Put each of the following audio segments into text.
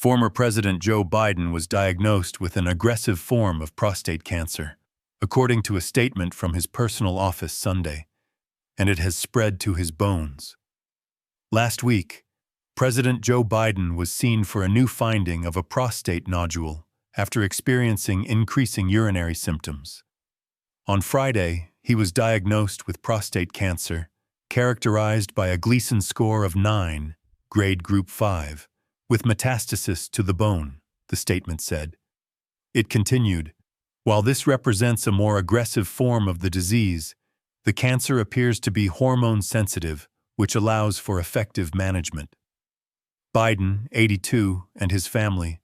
Former President Joe Biden was diagnosed with an aggressive form of prostate cancer, according to a statement from his personal office Sunday, and it has spread to his bones. Last week, President Joe Biden was seen for a new finding of a prostate nodule after experiencing increasing urinary symptoms. On Friday, he was diagnosed with prostate cancer, characterized by a Gleason score of 9, grade group 5, with metastasis to the bone, the statement said. It continued, "While this represents a more aggressive form of the disease, the cancer appears to be hormone-sensitive, which allows for effective management." Biden, 82, and his family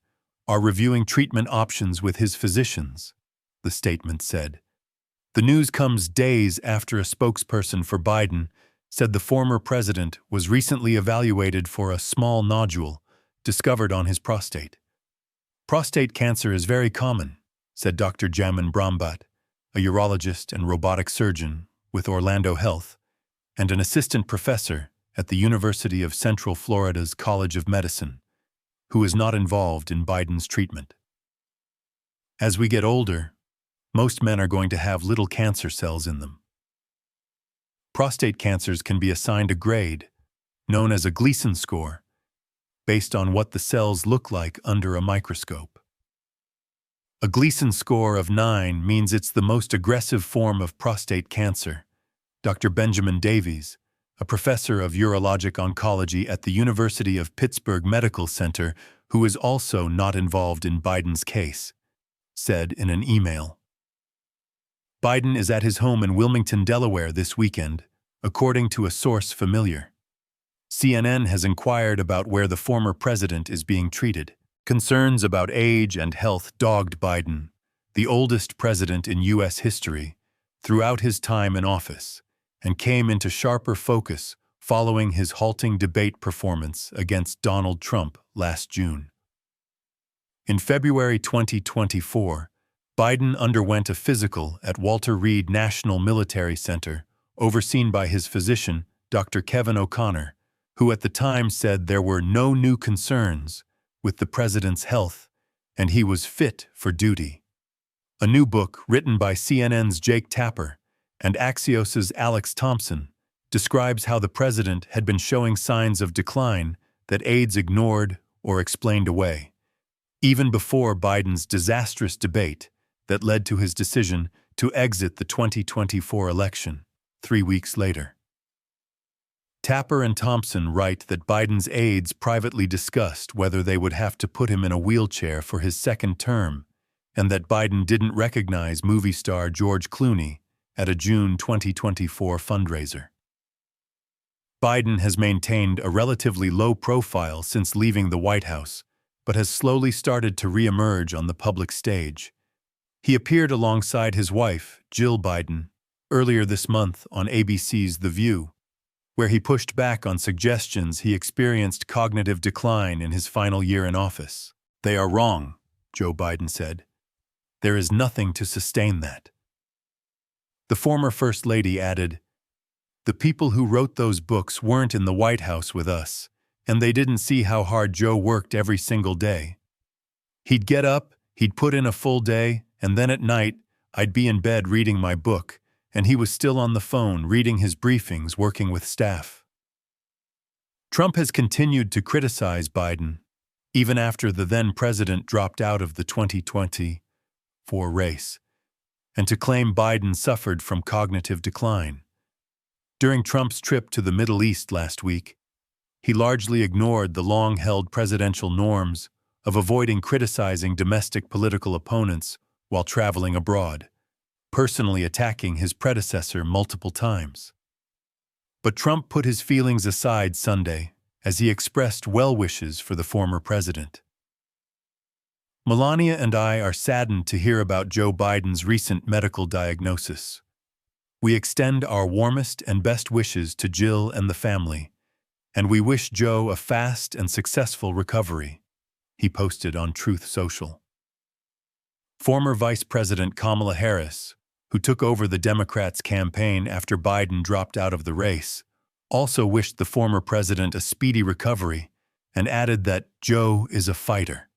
are reviewing treatment options with his physicians, the statement said. The news comes days after a spokesperson for Biden said the former president was recently evaluated for a small nodule discovered on his prostate. "Prostate cancer is very common," said Dr. Jamin Brombat, a urologist and robotic surgeon with Orlando Health and an assistant professor at the University of Central Florida's College of Medicine, who is not involved in Biden's treatment. "As we get older, most men are going to have little cancer cells in them. Prostate cancers can be assigned a grade, known as a Gleason score, based on what the cells look like under a microscope. A Gleason score of 9 means it's the most aggressive form of prostate cancer," Dr. Benjamin Davies, a professor of urologic oncology at the University of Pittsburgh Medical Center, who is also not involved in Biden's case, said in an email. Biden is at his home in Wilmington, Delaware this weekend, according to a source familiar. CNN has inquired about where the former president is being treated. Concerns about age and health dogged Biden, the oldest president in U.S. history, throughout his time in office, and came into sharper focus following his halting debate performance against Donald Trump last June. In February 2024, Biden underwent a physical at Walter Reed National Military Center, overseen by his physician, Dr. Kevin O'Connor, who at the time said there were no new concerns with the president's health and he was fit for duty. A new book written by CNN's Jake Tapper and Axios's Alex Thompson describes how the president had been showing signs of decline that aides ignored or explained away, even before Biden's disastrous debate that led to his decision to exit the 2024 election 3 weeks later. Tapper and Thompson write that Biden's aides privately discussed whether they would have to put him in a wheelchair for his second term, and that Biden didn't recognize movie star George Clooney at a June 2024 fundraiser. Biden has maintained a relatively low profile since leaving the White House, but has slowly started to re-emerge on the public stage. He appeared alongside his wife, Jill Biden, earlier this month on ABC's The View, where he pushed back on suggestions he experienced cognitive decline in his final year in office. "They are wrong," Joe Biden said. "There is nothing to sustain that." The former First Lady added, "The people who wrote those books weren't in the White House with us, and they didn't see how hard Joe worked every single day. He'd get up, he'd put in a full day, and then at night, I'd be in bed reading my book, and he was still on the phone reading his briefings working with staff." Trump has continued to criticize Biden, even after the then president dropped out of the 2024 race, and to claim Biden suffered from cognitive decline. During Trump's trip to the Middle East last week, he largely ignored the long-held presidential norms of avoiding criticizing domestic political opponents while traveling abroad, personally attacking his predecessor multiple times. But Trump put his feelings aside Sunday as he expressed well wishes for the former president. "Melania and I are saddened to hear about Joe Biden's recent medical diagnosis. We extend our warmest and best wishes to Jill and the family, and we wish Joe a fast and successful recovery," he posted on Truth Social. Former Vice President Kamala Harris, who took over the Democrats' campaign after Biden dropped out of the race, also wished the former president a speedy recovery and added that Joe is a fighter.